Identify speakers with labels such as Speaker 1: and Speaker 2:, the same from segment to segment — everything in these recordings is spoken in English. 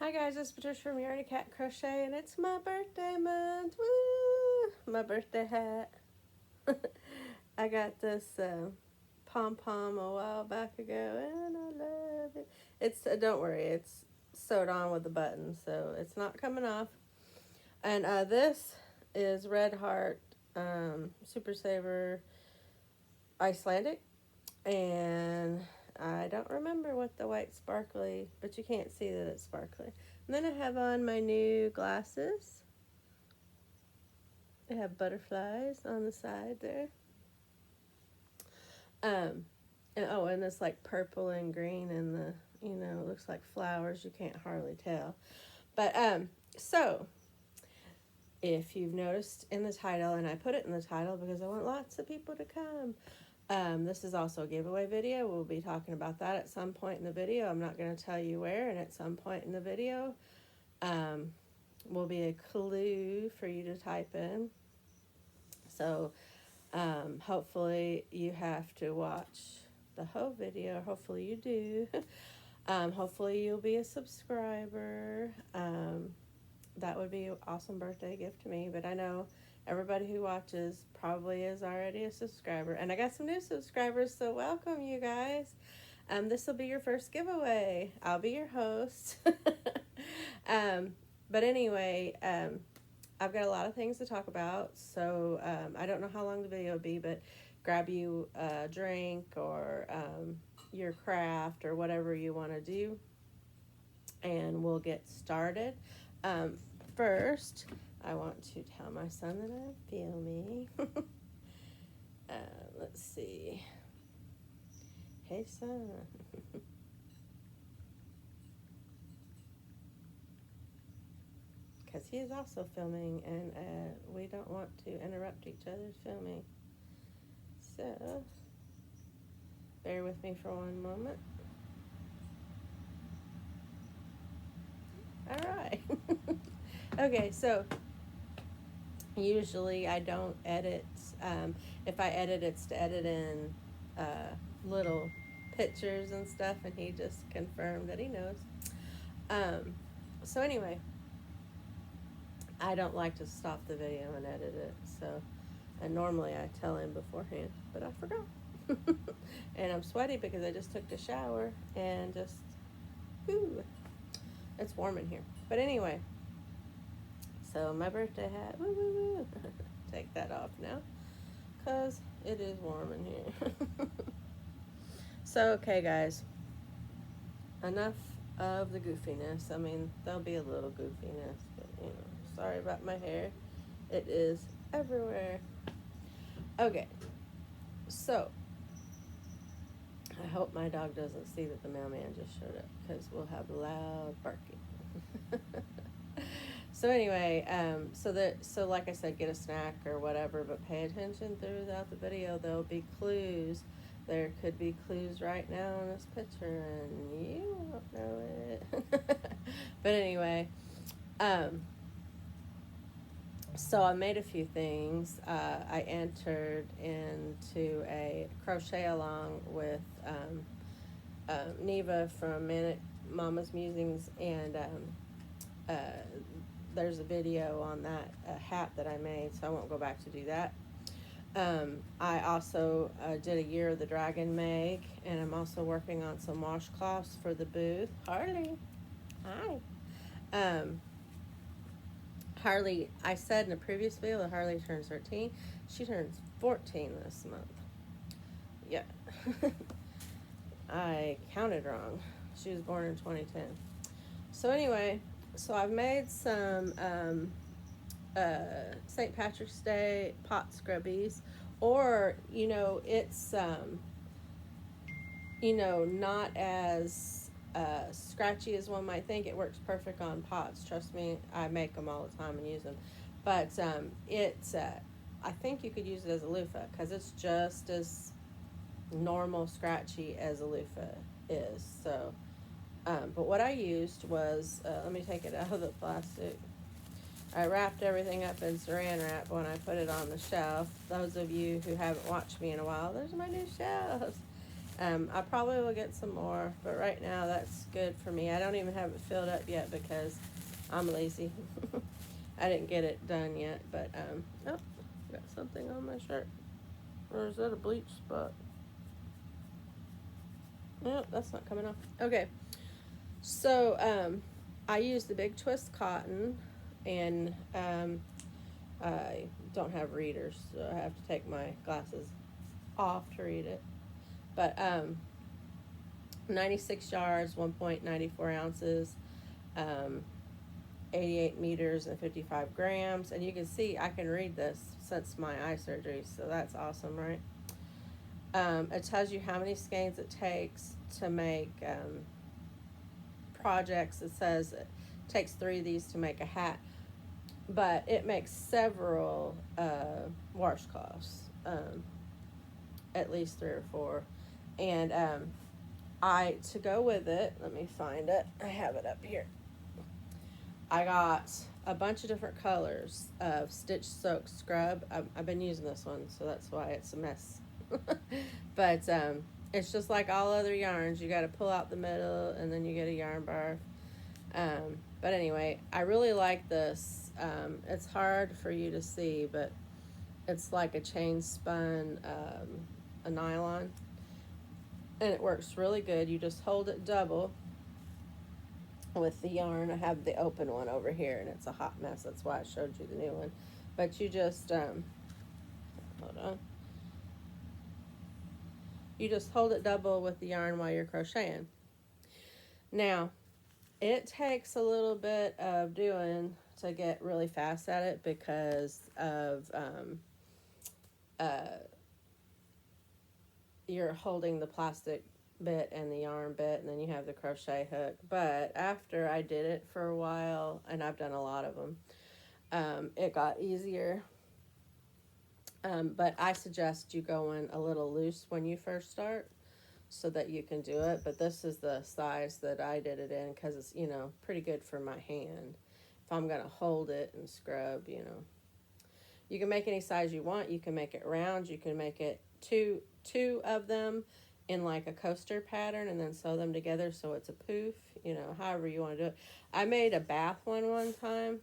Speaker 1: Hi guys, it's Patricia from Yardy Cat Crochet, and it's my birthday month. Woo! My birthday hat. I got this pom-pom a while back ago, and I love it. It's don't worry, it's sewed on with the button, so it's not coming off. And this is Red Heart Super Saver Icelandic, and I don't remember what the white sparkly, but you can't see that it's sparkly. And then I have on my new glasses. They have butterflies on the side there. And it's like purple and green, and it looks like flowers. You can't hardly tell. But so if you've noticed in the title, and I put it in the title because I want lots of people to come. This is also a giveaway video. We'll be talking about that at some point in the video. I'm not going to tell you where, and at some point in the video will be a clue for you to type in. So hopefully you have to watch the whole video. Hopefully you do. Hopefully you'll be a subscriber. That would be an awesome birthday gift to me, but I know everybody who watches probably is already a subscriber. And I got some new subscribers, so welcome, you guys. This will be your first giveaway. I'll be your host. But anyway, I've got a lot of things to talk about, so I don't know how long the video will be, but grab you a drink or your craft or whatever you want to do, and we'll get started. First, I want to tell my son that I'm filming. Let's see. Hey, son. Because he is also filming, and we don't want to interrupt each other's filming. So, bear with me for one moment. All right. Okay, so usually I don't edit. If I edit, it's to edit in little pictures and stuff, and he just confirmed that he knows. So anyway, I don't like to stop the video and edit it. And normally I tell him beforehand, but I forgot. And I'm sweaty because I just took a shower and just, it's warm in here. But anyway, so my birthday hat, woo, woo, woo. Take that off now, because it is warm in here. So, okay, guys, enough of the goofiness. I mean, there'll be a little goofiness, but, sorry about my hair. It is everywhere. Okay, so I hope my dog doesn't see that the mailman just showed up, because we'll have loud barking. So anyway, so like I said, get a snack or whatever, but pay attention throughout the video. There'll be clues. There could be clues right now in this picture, and you won't know it. But anyway, so I made a few things. I entered into a crochet along with Neva from Mama's Musings, and there's a video on that hat that I made, so I won't go back to do that. I also did a Year of the Dragon make, and I'm also working on some washcloths for the booth. Harley, hi. Harley, I said in a previous video that Harley turns 13. She turns 14 this month. Yeah. I counted wrong. She was born in 2010. So anyway, so I've made some St. Patrick's Day pot scrubbies, or, it's, not as scratchy as one might think. It works perfect on pots. Trust me, I make them all the time and use them. But I think you could use it as a loofah, because it's just as normal scratchy as a loofah is. So, but what I used was, let me take it out of the plastic. I wrapped everything up in saran wrap when I put it on the shelf. Those of you who haven't watched me in a while, there's my new shelves. I probably will get some more, but right now that's good for me. I don't even have it filled up yet because I'm lazy. I didn't get it done yet, but oh, got something on my shirt. Or is that a bleach spot? Nope, that's not coming off. Okay, so I use the Big Twist cotton, and I don't have readers, so I have to take my glasses off to read it. But 96 yards, 1.94 ounces, um, 88 meters and 55 grams. And you can see I can read this since my eye surgery, so that's awesome, right? It tells you how many skeins it takes to make projects. It says it takes 3 of these to make a hat, but it makes several washcloths, at least 3 or 4. And to go with it, let me find it. I have it up here. I got a bunch of different colors of Stitch Soak Scrub. I've been using this one, so that's why it's a mess. But it's just like all other yarns. You got to pull out the middle, and then you get a yarn bar. But anyway, I really like this. It's hard for you to see, but it's like a chain spun a nylon, and it works really good. You just hold it double with the yarn. I have the open one over here, and it's a hot mess. That's why I showed you the new one. But you just hold on. You just hold it double with the yarn while you're crocheting. Now, it takes a little bit of doing to get really fast at it because of you're holding the plastic bit and the yarn bit, and then you have the crochet hook. But after I did it for a while, and I've done a lot of them, it got easier. But I suggest you go in a little loose when you first start so that you can do it. But this is the size that I did it in because it's, pretty good for my hand. If I'm going to hold it and scrub, You can make any size you want. You can make it round. You can make it two of them in like a coaster pattern and then sew them together so it's a poof, however you want to do it. I made a bath one time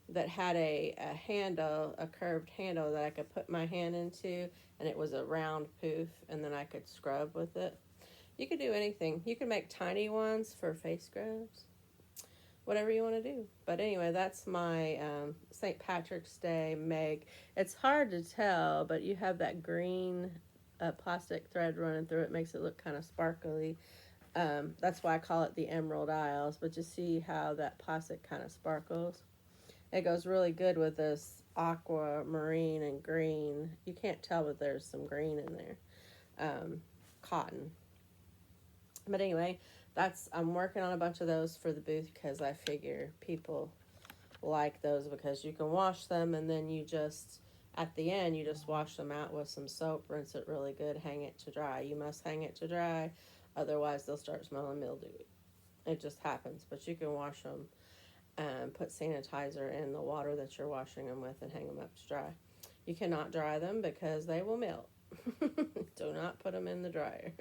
Speaker 1: that had a handle, a curved handle that I could put my hand into, and it was a round poof, and then I could scrub with it. You could do anything. You can make tiny ones for face scrubs, whatever you want to do. But anyway, that's my St. Patrick's Day Meg. It's hard to tell, but you have that green plastic thread running through it. Makes it look kind of sparkly. That's why I call it the Emerald Isles, but you see how that plastic kind of sparkles. It goes really good with this aquamarine and green. You can't tell, but there's some green in there. Cotton. But anyway, I'm working on a bunch of those for the booth because I figure people like those because you can wash them, and then at the end, you just wash them out with some soap, rinse it really good, hang it to dry. You must hang it to dry, otherwise they'll start smelling mildew. It just happens, but you can wash them. Put sanitizer in the water that you're washing them with and hang them up to dry. You cannot dry them because they will melt. Do not put them in the dryer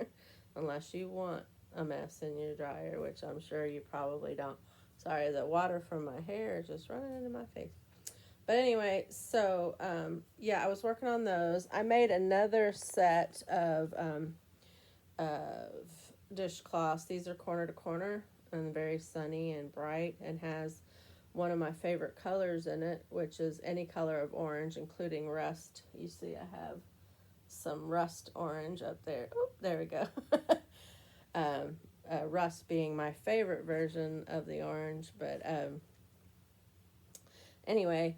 Speaker 1: unless you want a mess in your dryer, which I'm sure you probably don't. Sorry, the water from my hair is just running into my face. But anyway, so I was working on those. I made another set of dishcloths. These are corner to corner and very sunny and bright, and has one of my favorite colors in it, which is any color of orange, including rust. You see I have some rust orange up there. Oh, there we go. Rust being my favorite version of the orange, but anyway,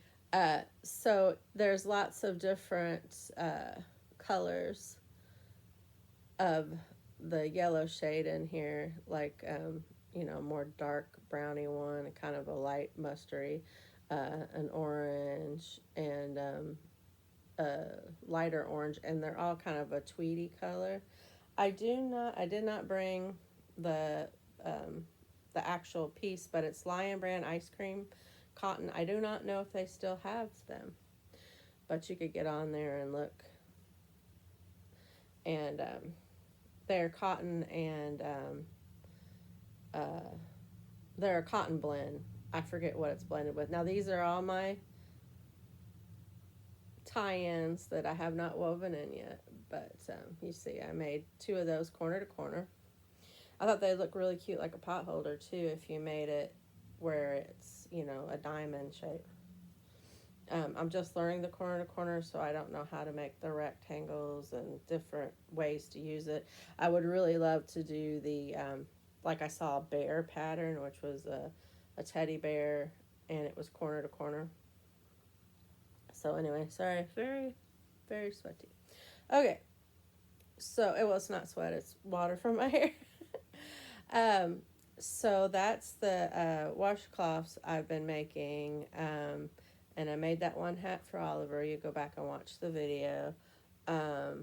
Speaker 1: so there's lots of different colors of the yellow shade in here, like more dark browny one, kind of a light mustardy, an orange, and a lighter orange, and they're all kind of a tweedy color. I did not bring the actual piece, but it's Lion Brand ice cream cotton. I do not know if they still have them, but you could get on there and look. And they're cotton and they're a cotton blend. I forget what it's blended with. Now these are all my tie-ins that I have not woven in yet, but you see I made 2 of those corner to corner. I thought they'd look really cute like a pot holder too if you made it where it's, you know, a diamond shape. I'm just learning the corner to corner, so I don't know how to make the rectangles and different ways to use it. I would really love to do the, like I saw a bear pattern, which was a teddy bear, and it was corner to corner. So anyway, sorry, very, very sweaty. Okay, so it's not sweat, it's water from my hair. So that's the washcloths I've been making. And I made that one hat for Oliver. You go back and watch the video. I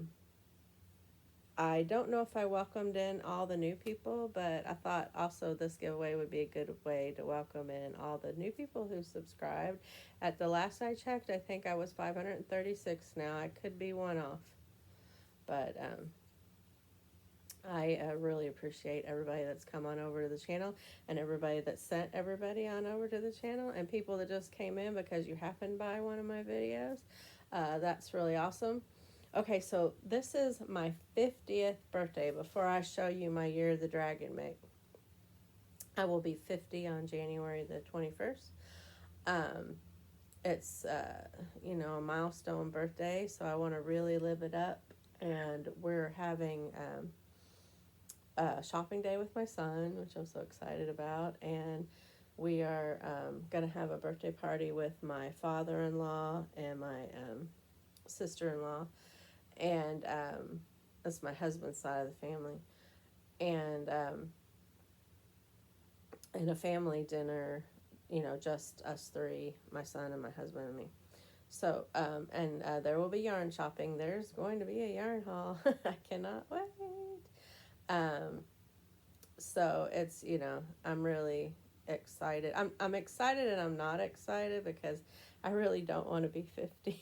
Speaker 1: don't know if I welcomed in all the new people, but I thought also this giveaway would be a good way to welcome in all the new people who subscribed. At the last I checked, I think I was 536 now. I could be one off. But I really appreciate everybody that's come on over to the channel and everybody that sent everybody on over to the channel and people that just came in because you happened by one of my videos. That's really awesome. Okay, so this is my 50th birthday. Before I show you my Year of the Dragon make, I will be 50 on January the 21st. It's, you know, a milestone birthday, so I want to really live it up. And we're having shopping day with my son, which I'm so excited about, and we are going to have a birthday party with my father-in-law and my sister-in-law, and that's my husband's side of the family, and a family dinner, you know, just us 3, my son and my husband and me. So, and there will be yarn shopping. There's going to be a yarn haul. I cannot wait. So it's, you know, I'm really excited. I'm excited and I'm not excited because I really don't want to be 50.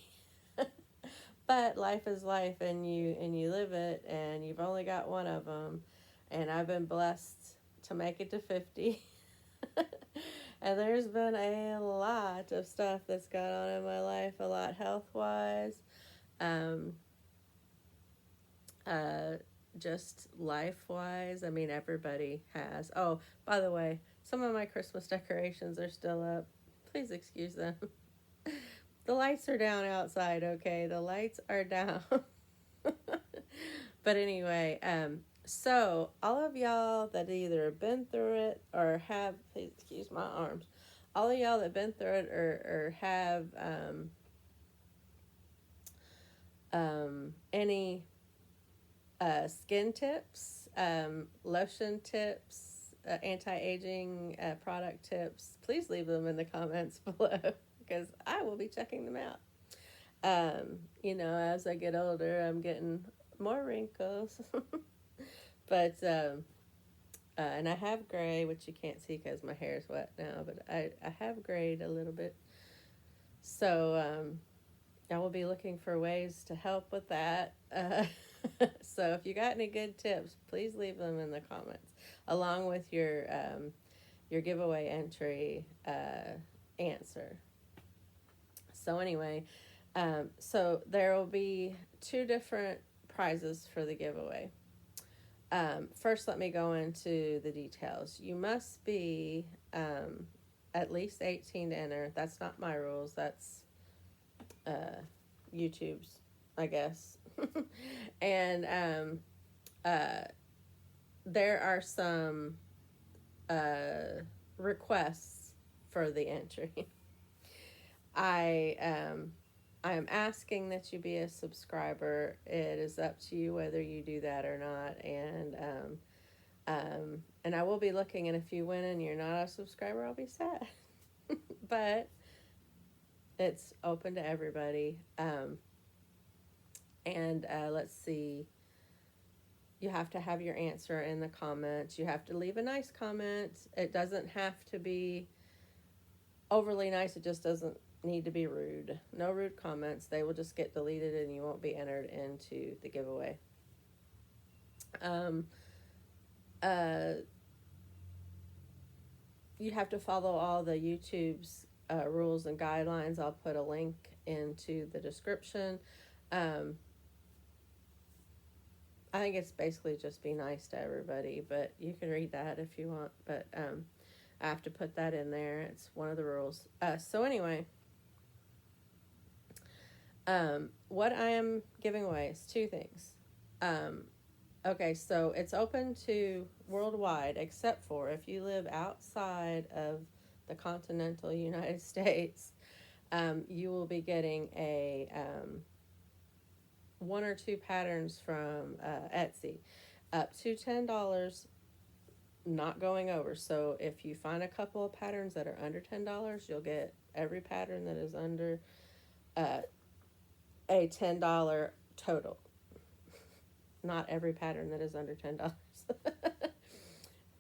Speaker 1: But life is life, and you live it, and you've only got one of them. And I've been blessed to make it to 50. And there's been a lot of stuff that's gone on in my life, a lot health-wise. Just life-wise. I mean, everybody has. Oh, by the way, some of my Christmas decorations are still up. Please excuse them. The lights are down outside, okay? The lights are down. But anyway, so all of y'all that either have been through it or have, please excuse my arms, all of y'all that have been through it or have any skin tips, lotion tips, anti-aging product tips, please leave them in the comments below because I will be checking them out. You know, as I get older, I'm getting more wrinkles. But, and I have gray, which you can't see because my hair is wet now, but I have grayed a little bit. So, I will be looking for ways to help with that. So if you got any good tips, please leave them in the comments, along with your giveaway entry answer. So anyway, so there will be 2 different prizes for the giveaway. First, let me go into the details. You must be at least 18 to enter. That's not my rules. That's YouTube's, I guess. And there are some requests for the entry. I am asking that you be a subscriber. It is up to you whether you do that or not. And I will be looking, and if you win and you're not a subscriber, I'll be sad. But it's open to everybody. Let's see. You have to have your answer in the comments. You have to leave a nice comment. It doesn't have to be overly nice. It just doesn't need to be rude. No rude comments. They will just get deleted and you won't be entered into the giveaway. Um, you have to follow all the YouTube's rules and guidelines. I'll put a link into the description. Um, I think it's basically just be nice to everybody, but you can read that if you want. But I have to put that in there. It's one of the rules. So anyway, what I am giving away is two things. Okay, so it's open to worldwide, except for if you live outside of the continental United States. You will be getting a one or two patterns from Etsy, up to $10, not going over. So if you find a couple of patterns that are under $10, you'll get every pattern that is under uh, a $10 total. Not every pattern that is under $10.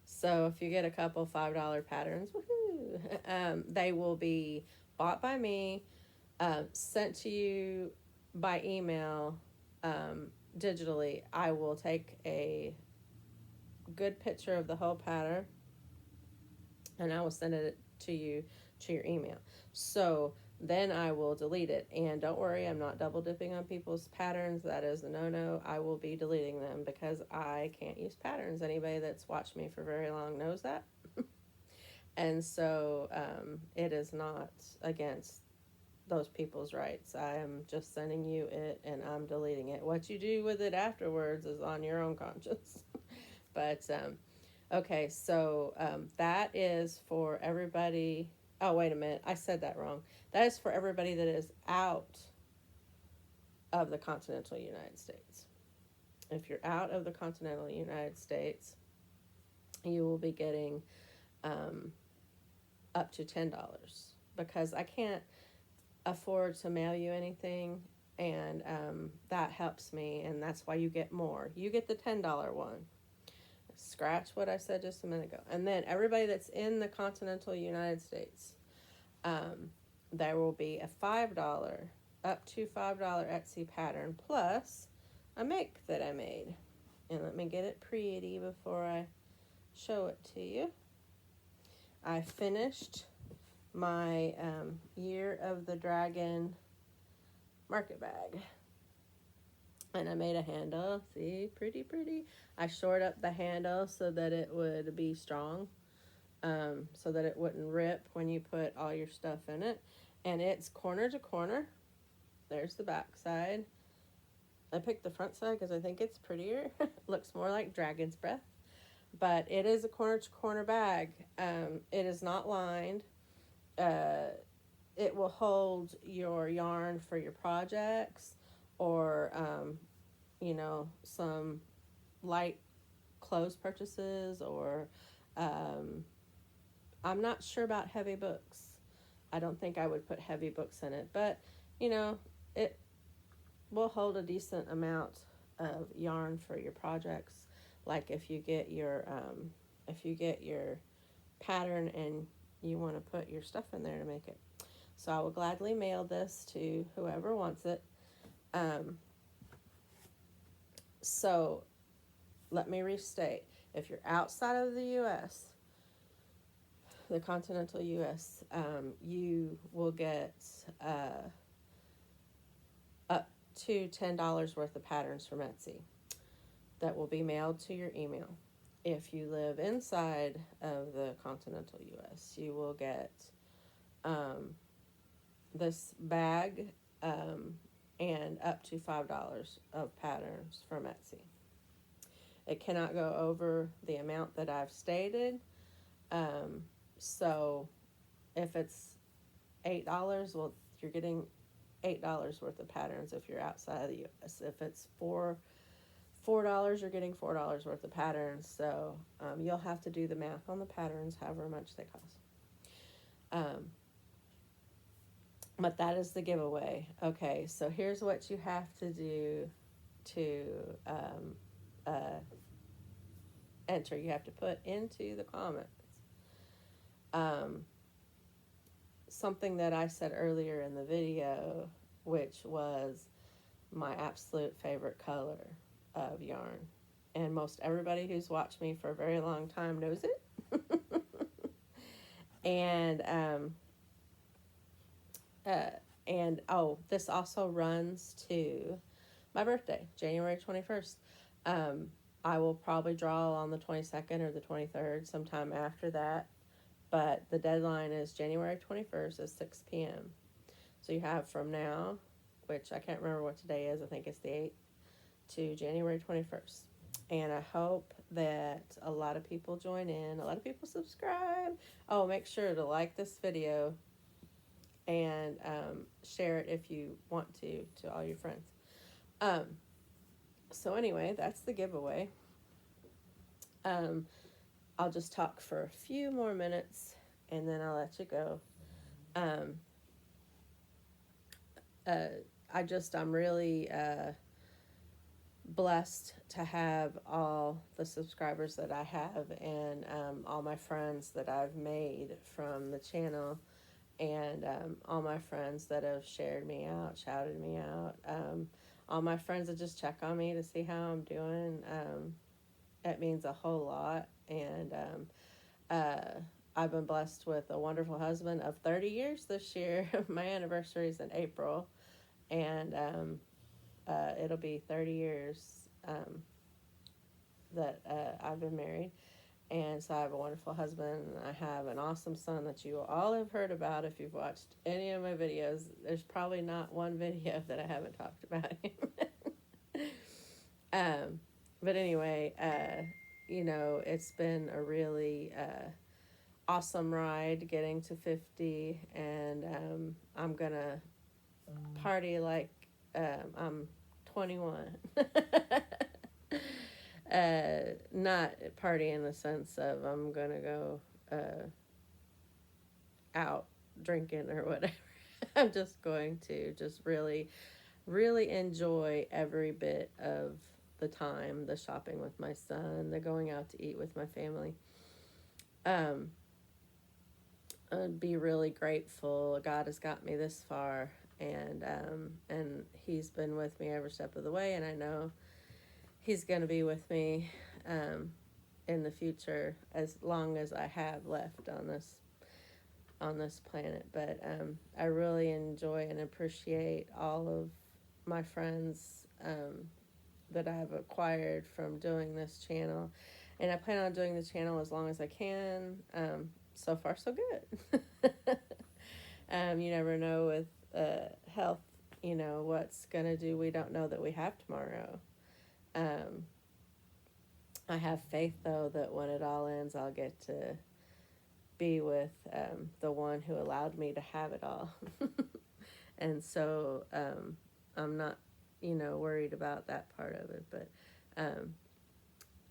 Speaker 1: So if you get a couple $5 patterns, woohoo! They will be bought by me, sent to you by email, digitally. I will take a good picture of the whole pattern and I will send it to you to your email. So then I will delete it. And don't worry, I'm not double dipping on people's patterns. That is a no-no. I will be deleting them because I can't use patterns. Anybody that's watched me for very long knows that. And so it is not against those people's rights. I am just sending you it and I'm deleting it. What you do with it afterwards is on your own conscience. But okay, so that is for everybody. Oh, wait a minute. I said that wrong. That is for everybody that is out of the continental United States. If you're out of the continental United States, you will be getting up to $10 because I can't afford to mail you anything, and that helps me, and that's why you get more. You get the $10 one. Scratch what I said just a minute ago. And then everybody that's in the continental United States, there will be a $5, up to $5 Etsy pattern plus a make that I made. And let me get it pretty before I show it to you. I finished my Year of the Dragon market bag. And I made a handle. See, pretty. I shored up the handle so that it would be strong, so that it wouldn't rip when you put all your stuff in it. And it's corner to corner. There's the back side. I picked the front side because I think it's prettier. Looks more like dragon's breath. But it is a corner to corner bag. It is not lined. It will hold your yarn for your projects or some light clothes purchases, or I'm not sure about heavy books. I don't think I would put heavy books in it, but it will hold a decent amount of yarn for your projects. Like if you get your pattern and you want to put your stuff in there to make it. So I will gladly mail this to whoever wants it. So let me restate. If you're outside of the U.S., the continental U.S., you will get up to $10 worth of patterns from Etsy that will be mailed to your email. If you live inside of the continental U.S., you will get this bag and up to $5 of patterns from Etsy. It cannot go over the amount that I've stated. So if it's $8, well, you're getting $8 worth of patterns if you're outside of the U.S. If it's $4, you're getting $4 worth of patterns. So you'll have to do the math on the patterns, however much they cost. But that is the giveaway. Okay, so here's what you have to do to enter. You have to put into the comments something that I said earlier in the video, which was my absolute favorite color of yarn. and most everybody who's watched me for a very long time knows it. And uh, this also runs to my birthday, January 21st. I will probably draw on the 22nd or the 23rd, sometime after that. But the deadline is January 21st at 6 p.m. So you have from now, which I can't remember what today is, I think it's the 8th, to January 21st. And I hope that a lot of people join in, a lot of people subscribe. Oh, make sure to like this video and share it if you want to all your friends. So anyway, that's the giveaway. I'll just talk for a few more minutes and then I'll let you go. I'm really blessed to have all the subscribers that I have, and all my friends that I've made from the channel, and all my friends that have shared me out, shouted me out, all my friends that just check on me to see how I'm doing. It means a whole lot. And I've been blessed with a wonderful husband of 30 years this year. My anniversary is in April, and it'll be 30 years that I've been married. And so I have a wonderful husband. I have an awesome son that you all have heard about if you've watched any of my videos. There's probably not one video that I haven't talked about him. But anyway, it's been a really awesome ride getting to 50, and I'm going to party like I'm 21. Not party in the sense of I'm gonna go out drinking or whatever. I'm just going to just really, really enjoy every bit of the time, the shopping with my son, the going out to eat with my family. I'd be really grateful. God has got me this far, and He's been with me every step of the way, and I know He's going to be with me in the future as long as I have left on this planet. But I really enjoy and appreciate all of my friends that I've acquired from doing this channel, and I plan on doing the channel as long as I can. So far, so good. You never know with health, what's going to do. We don't know that we have tomorrow. I have faith, though, that when it all ends, I'll get to be with the one who allowed me to have it all. And so I'm not, worried about that part of it. But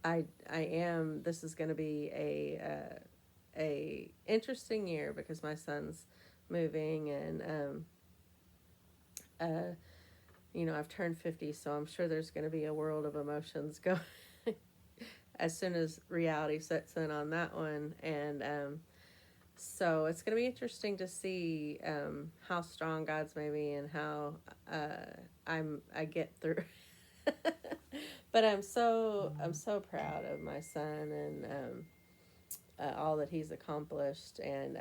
Speaker 1: I am. This is going to be a interesting year because my son's moving, and I've turned 50, so I'm sure there's going to be a world of emotions going as soon as reality sets in on that one. And so it's going to be interesting to see how strong God's made me and how I get through. But I'm so proud of my son and all that he's accomplished. And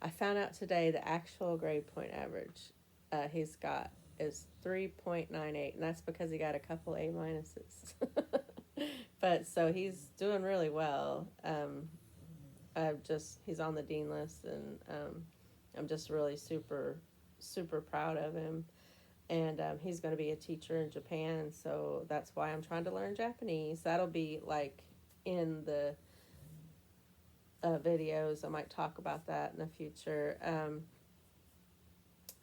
Speaker 1: I found out today the actual grade point average he's got is 3.98, and that's because he got a couple A minuses. But so he's doing really well. He's on the dean list, and I'm just really super, super proud of him. And he's going to be a teacher in Japan, so that's why I'm trying to learn Japanese. That'll be like in the videos. I might talk about that in the future.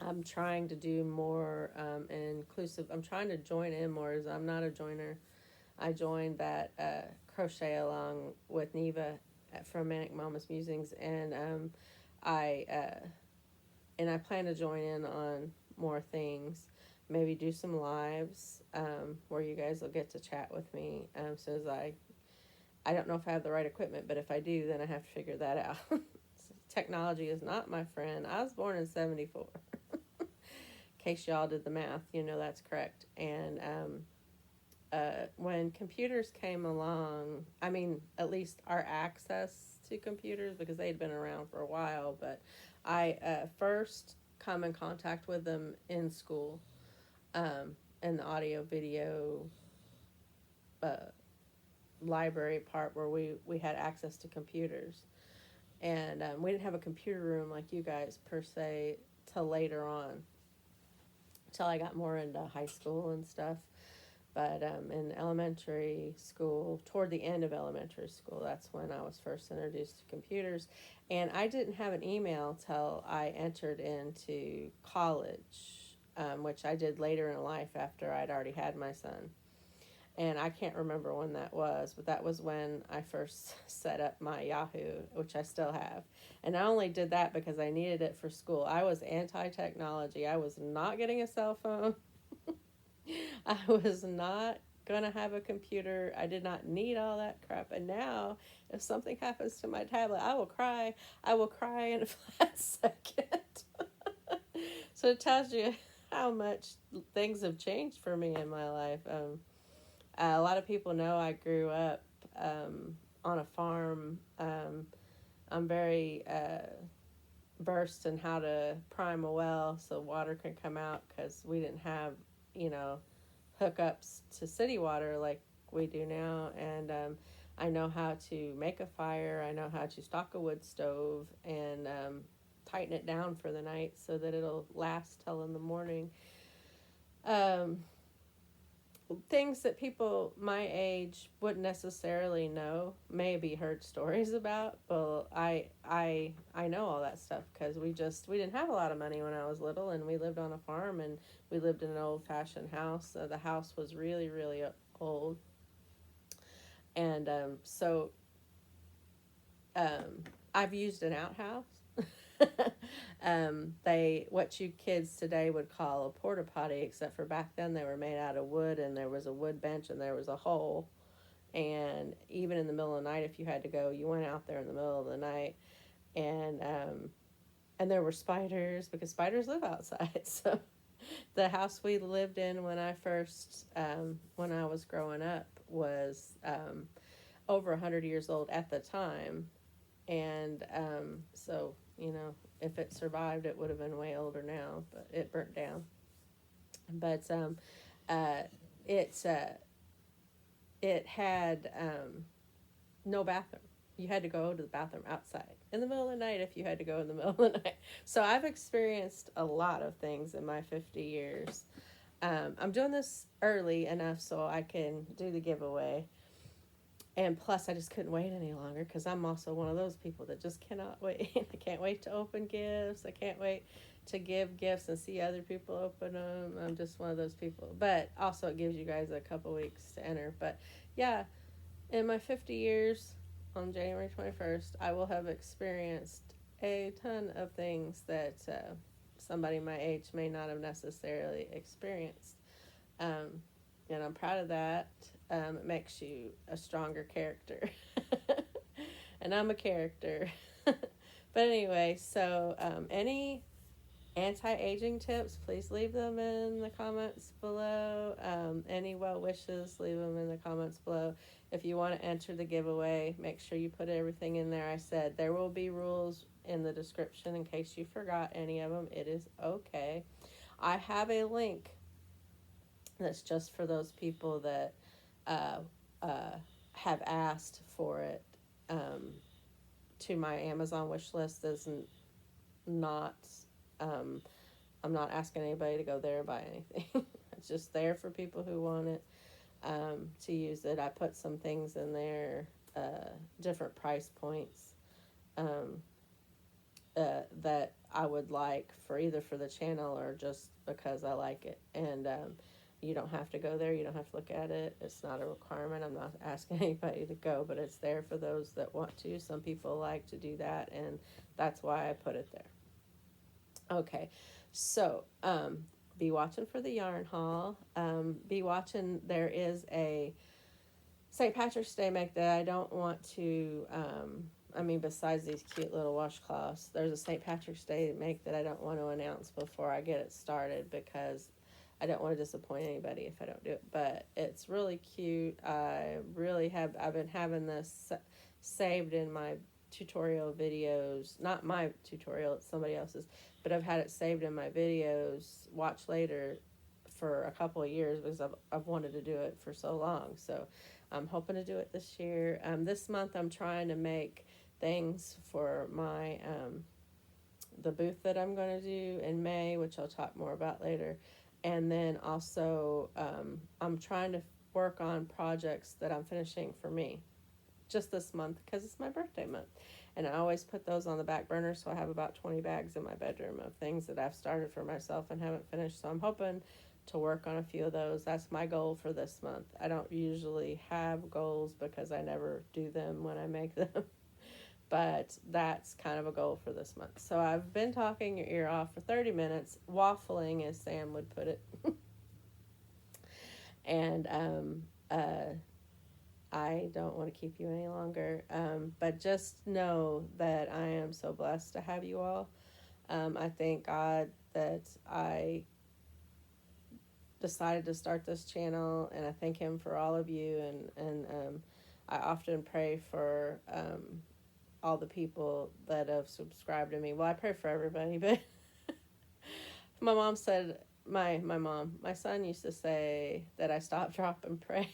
Speaker 1: I'm trying to do more inclusive. I'm trying to join in more, as I'm not a joiner. I joined that crochet along with Neva from Manic Mama's Musings, and I plan to join in on more things. Maybe do some lives where you guys will get to chat with me. So as I don't know if I have the right equipment, but if I do, then I have to figure that out. Technology is not my friend. I was born in 74. In case y'all did the math, that's correct. And when computers came along, I mean, at least our access to computers, because they'd been around for a while, but I first come in contact with them in school, in the audio video uh, library part where we had access to computers. And we didn't have a computer room like you guys per se till later on, till I got more into high school and stuff. But in elementary school, toward the end of elementary school, that's when I was first introduced to computers. And I didn't have an email till I entered into college, which I did later in life after I'd already had my son. And I can't remember when that was, but that was when I first set up my Yahoo, which I still have. And I only did that because I needed it for school. I was anti-technology. I was not getting a cell phone. I was not going to have a computer. I did not need all that crap. And now, if something happens to my tablet, I will cry. I will cry in a flat second. So it tells you how much things have changed for me in my life. A lot of people know I grew up on a farm. I'm very versed in how to prime a well so water can come out, because we didn't have, you know, hookups to city water like we do now. And I know how to make a fire. I know how to stock a wood stove and tighten it down for the night so that it'll last till in the morning. Things that people my age wouldn't necessarily know, maybe heard stories about. Well, I know all that stuff because we didn't have a lot of money when I was little, and we lived on a farm, and we lived in an old-fashioned house. The house was really, really old. And so I've used an outhouse. What you kids today would call a porta potty, except for back then they were made out of wood, and there was a wood bench and there was a hole. And even in the middle of the night, if you had to go, you went out there in the middle of the night. And there were spiders, because spiders live outside. So the house we lived in when I first when I was growing up was over 100 years old at the time. And so, you know, if it survived, it would have been way older now, but it burnt down. But it's it had no bathroom. You had to go to the bathroom outside in the middle of the night if you had to go in the middle of the night. So I've experienced a lot of things in my 50 years. I'm doing this early enough so I can do the giveaway. And plus, I just couldn't wait any longer, because I'm also one of those people that just cannot wait. I can't wait to open gifts. I can't wait to give gifts and see other people open them. I'm just one of those people. But also, it gives you guys a couple weeks to enter. But yeah, in my 50 years, on January 21st, I will have experienced a ton of things that somebody my age may not have necessarily experienced. And I'm proud of that. It makes you a stronger character. And I'm a character. But anyway, so any anti-aging tips, please leave them in the comments below. Any well wishes, leave them in the comments below. If you want to enter the giveaway, make sure you put everything in there I said. There will be rules in the description in case you forgot any of them. It is okay. I have a link that's just for those people that have asked for it. To my Amazon wish list is not, I'm not asking anybody to go there and buy anything. It's just there for people who want it, to use it. I put some things in there, different price points, that I would like for either for the channel or just because I like it. And you don't have to go there. You don't have to look at it. It's not a requirement. I'm not asking anybody to go, but it's there for those that want to. Some people like to do that, and that's why I put it there. Okay, so be watching for the yarn haul. Be watching. There is a St. Patrick's Day make that I don't want to, besides these cute little washcloths, there's a St. Patrick's Day make that I don't want to announce before I get it started, because I don't want to disappoint anybody if I don't do it, but it's really cute. I've been having this saved in my tutorial videos, not my tutorial, it's somebody else's, but I've had it saved in my videos, watch later, for a couple of years because I've wanted to do it for so long. So I'm hoping to do it this year. This month I'm trying to make things for my the booth that I'm going to do in May, which I'll talk more about later. And then also, I'm trying to work on projects that I'm finishing for me just this month because it's my birthday month. And I always put those on the back burner, so I have about 20 bags in my bedroom of things that I've started for myself and haven't finished. So I'm hoping to work on a few of those. That's my goal for this month. I don't usually have goals because I never do them when I make them. But that's kind of a goal for this month. So I've been talking your ear off for 30 minutes, waffling, as Sam would put it. And I don't want to keep you any longer. But just know that I am so blessed to have you all. I thank God that I decided to start this channel, and I thank Him for all of you. And I often pray for all the people that have subscribed to me. Well, I pray for everybody, but my mom said, my son used to say that I stop, drop, and pray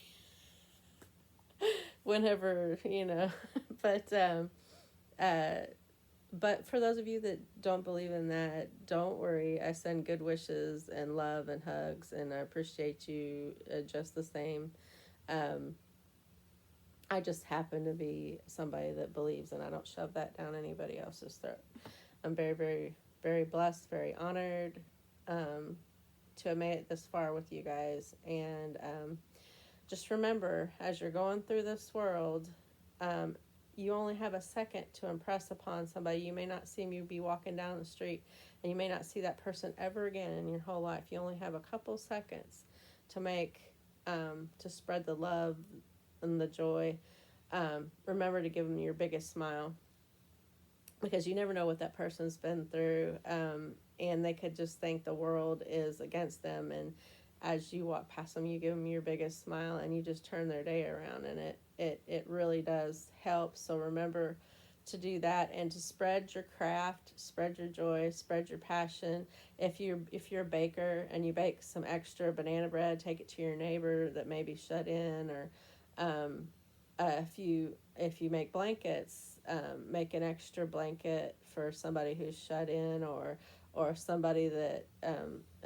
Speaker 1: whenever, but for those of you that don't believe in that, don't worry. I send good wishes and love and hugs, and I appreciate you just the same. I just happen to be somebody that believes, and I don't shove that down anybody else's throat. I'm very, very, very blessed, very honored to have made it this far with you guys. And just remember, as you're going through this world, you only have a second to impress upon somebody. You may not see me be walking down the street, and you may not see that person ever again in your whole life. You only have a couple seconds to to spread the love and the joy. Remember to give them your biggest smile, because you never know what that person's been through, and they could just think the world is against them, and as you walk past them, you give them your biggest smile, and you just turn their day around, and it really does help. So remember to do that, and to spread your craft, spread your joy, spread your passion. If you're a baker and you bake some extra banana bread, take it to your neighbor that may be shut in, or if you make blankets, make an extra blanket for somebody who's shut in, or somebody that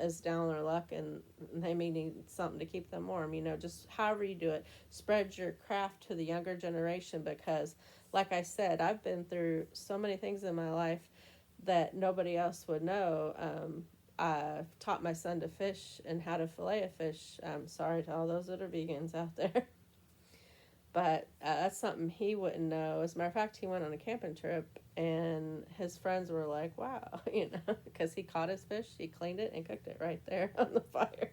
Speaker 1: is down on their luck and they may need something to keep them warm. Just however you do it, spread your craft to the younger generation, because like I said, I've been through so many things in my life that nobody else would know. I've taught my son to fish and how to fillet a fish. Sorry to all those that are vegans out there. But that's something he wouldn't know. As a matter of fact, he went on a camping trip, and his friends were like, wow, because he caught his fish, he cleaned it, and cooked it right there on the fire.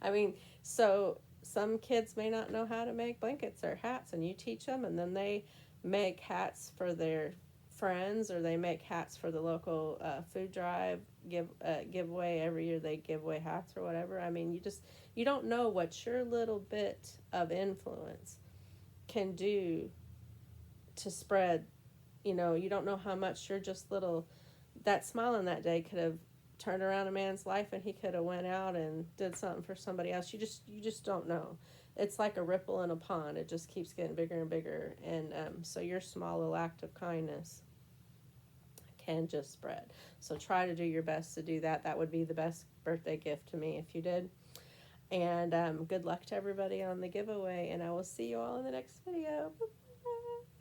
Speaker 1: I mean, so some kids may not know how to make blankets or hats, and you teach them, and then they make hats for their friends, or they make hats for the local food drive giveaway. Every year they give away hats or whatever. I mean, you don't know what your little bit of influence can do to spread. You don't know how much your just little, that smile on that day could have turned around a man's life, and he could have went out and did something for somebody else. You just don't know. It's like a ripple in a pond. It just keeps getting bigger and bigger. And so your small little act of kindness can just spread. So try to do your best to do that. That would be the best birthday gift to me if you did. And good luck to everybody on the giveaway, and I will see you all in the next video. Bye-bye.